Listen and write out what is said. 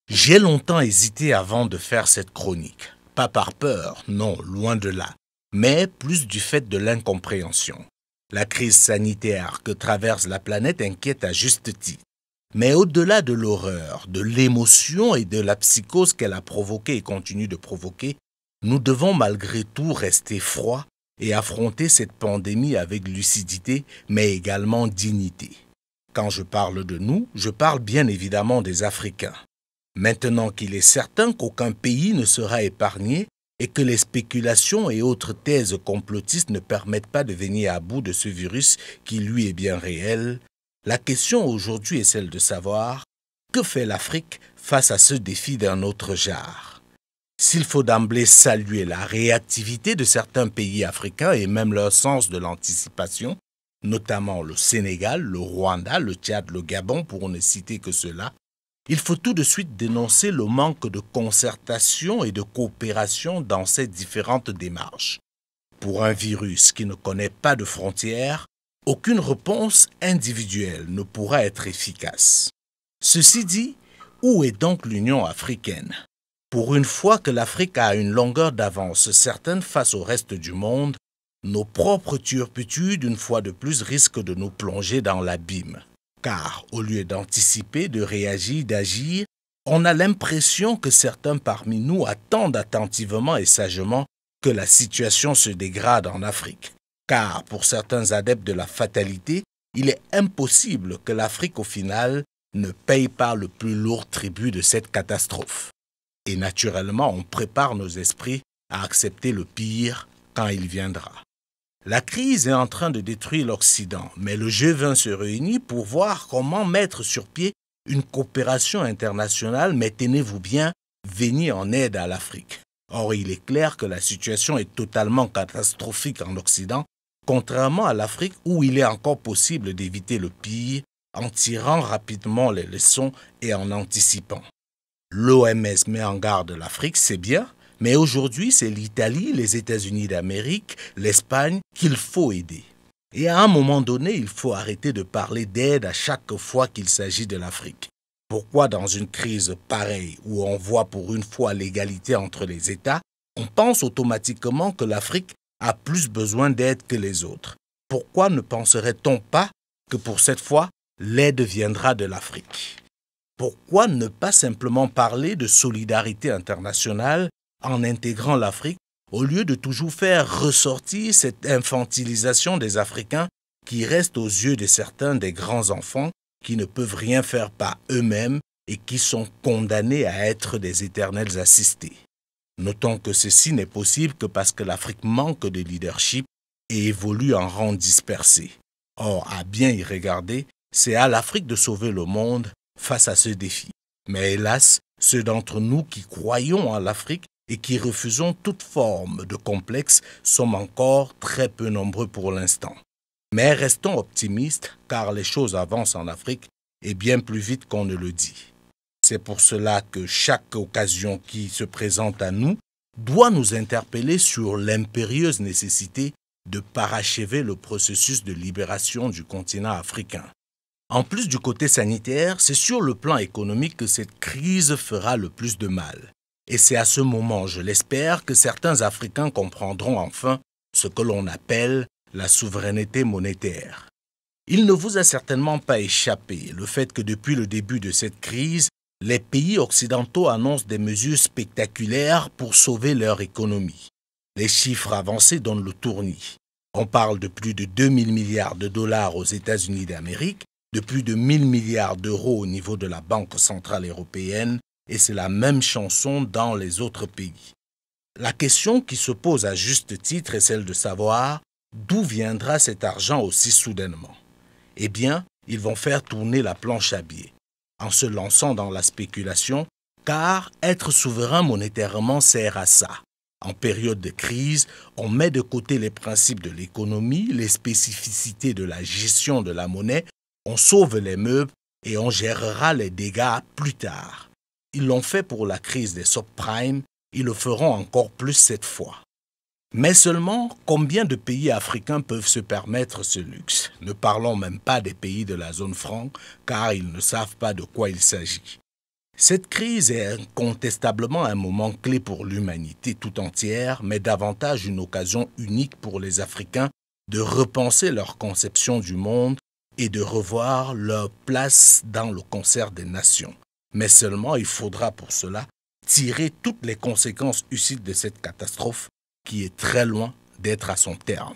J'ai longtemps hésité avant de faire cette chronique. Pas par peur, non, loin de là, mais plus du fait de l'incompréhension. La crise sanitaire que traverse la planète inquiète à juste titre. Mais au-delà de l'horreur, de l'émotion et de la psychose qu'elle a provoquée et continue de provoquer, nous devons malgré tout rester froids et affronter cette pandémie avec lucidité, mais également dignité. Quand je parle de nous, je parle bien évidemment des Africains. Maintenant qu'il est certain qu'aucun pays ne sera épargné et que les spéculations et autres thèses complotistes ne permettent pas de venir à bout de ce virus qui lui est bien réel, la question aujourd'hui est celle de savoir que fait l'Afrique face à ce défi d'un autre genre. S'il faut d'emblée saluer la réactivité de certains pays africains et même leur sens de l'anticipation, notamment le Sénégal, le Rwanda, le Tchad, le Gabon pour ne citer que cela, il faut tout de suite dénoncer le manque de concertation et de coopération dans ces différentes démarches. Pour un virus qui ne connaît pas de frontières, aucune réponse individuelle ne pourra être efficace. Ceci dit, où est donc l'Union africaine? Pour une fois que l'Afrique a une longueur d'avance certaine face au reste du monde, nos propres turpitudes, une fois de plus, risquent de nous plonger dans l'abîme. Car, au lieu d'anticiper, de réagir, d'agir, on a l'impression que certains parmi nous attendent attentivement et sagement que la situation se dégrade en Afrique. Car, pour certains adeptes de la fatalité, il est impossible que l'Afrique, au final, ne paye pas le plus lourd tribut de cette catastrophe. Et naturellement, on prépare nos esprits à accepter le pire quand il viendra. La crise est en train de détruire l'Occident, mais le G20 se réunit pour voir comment mettre sur pied une coopération internationale, mais tenez-vous bien, venir en aide à l'Afrique. Or, il est clair que la situation est totalement catastrophique en Occident, contrairement à l'Afrique où il est encore possible d'éviter le pire en tirant rapidement les leçons et en anticipant. L'OMS met en garde l'Afrique, c'est bien, mais aujourd'hui, c'est l'Italie, les États-Unis d'Amérique, l'Espagne qu'il faut aider. Et à un moment donné, il faut arrêter de parler d'aide à chaque fois qu'il s'agit de l'Afrique. Pourquoi dans une crise pareille, où on voit pour une fois l'égalité entre les États, on pense automatiquement que l'Afrique a plus besoin d'aide que les autres? Pourquoi ne penserait-on pas que pour cette fois, l'aide viendra de l'Afrique? Pourquoi ne pas simplement parler de solidarité internationale en intégrant l'Afrique, au lieu de toujours faire ressortir cette infantilisation des Africains qui reste aux yeux de certains des grands enfants qui ne peuvent rien faire par eux-mêmes et qui sont condamnés à être des éternels assistés. Notons que ceci n'est possible que parce que l'Afrique manque de leadership et évolue en rang dispersé. Or, à bien y regarder, c'est à l'Afrique de sauver le monde face à ce défi. Mais hélas, ceux d'entre nous qui croyons en l'Afrique et qui refusons toute forme de complexe sommes encore très peu nombreux pour l'instant. Mais restons optimistes car les choses avancent en Afrique et bien plus vite qu'on ne le dit. C'est pour cela que chaque occasion qui se présente à nous doit nous interpeller sur l'impérieuse nécessité de parachever le processus de libération du continent africain. En plus du côté sanitaire, c'est sur le plan économique que cette crise fera le plus de mal. Et c'est à ce moment, je l'espère, que certains Africains comprendront enfin ce que l'on appelle la souveraineté monétaire. Il ne vous a certainement pas échappé le fait que depuis le début de cette crise, les pays occidentaux annoncent des mesures spectaculaires pour sauver leur économie. Les chiffres avancés donnent le tournis. On parle de plus de 2000 milliards de dollars aux États-Unis d'Amérique, de plus de 1000 milliards d'euros au niveau de la Banque centrale européenne, et c'est la même chanson dans les autres pays. La question qui se pose à juste titre est celle de savoir d'où viendra cet argent aussi soudainement. Eh bien, ils vont faire tourner la planche à billets, en se lançant dans la spéculation, car être souverain monétairement sert à ça. En période de crise, on met de côté les principes de l'économie, les spécificités de la gestion de la monnaie, on sauve les meubles et on gérera les dégâts plus tard. Ils l'ont fait pour la crise des subprimes, ils le feront encore plus cette fois. Mais seulement, combien de pays africains peuvent se permettre ce luxe? Ne parlons même pas des pays de la zone franc, car ils ne savent pas de quoi il s'agit. Cette crise est incontestablement un moment clé pour l'humanité tout entière, mais davantage une occasion unique pour les Africains de repenser leur conception du monde et de revoir leur place dans le concert des nations. Mais seulement il faudra pour cela tirer toutes les conséquences issues de cette catastrophe qui est très loin d'être à son terme.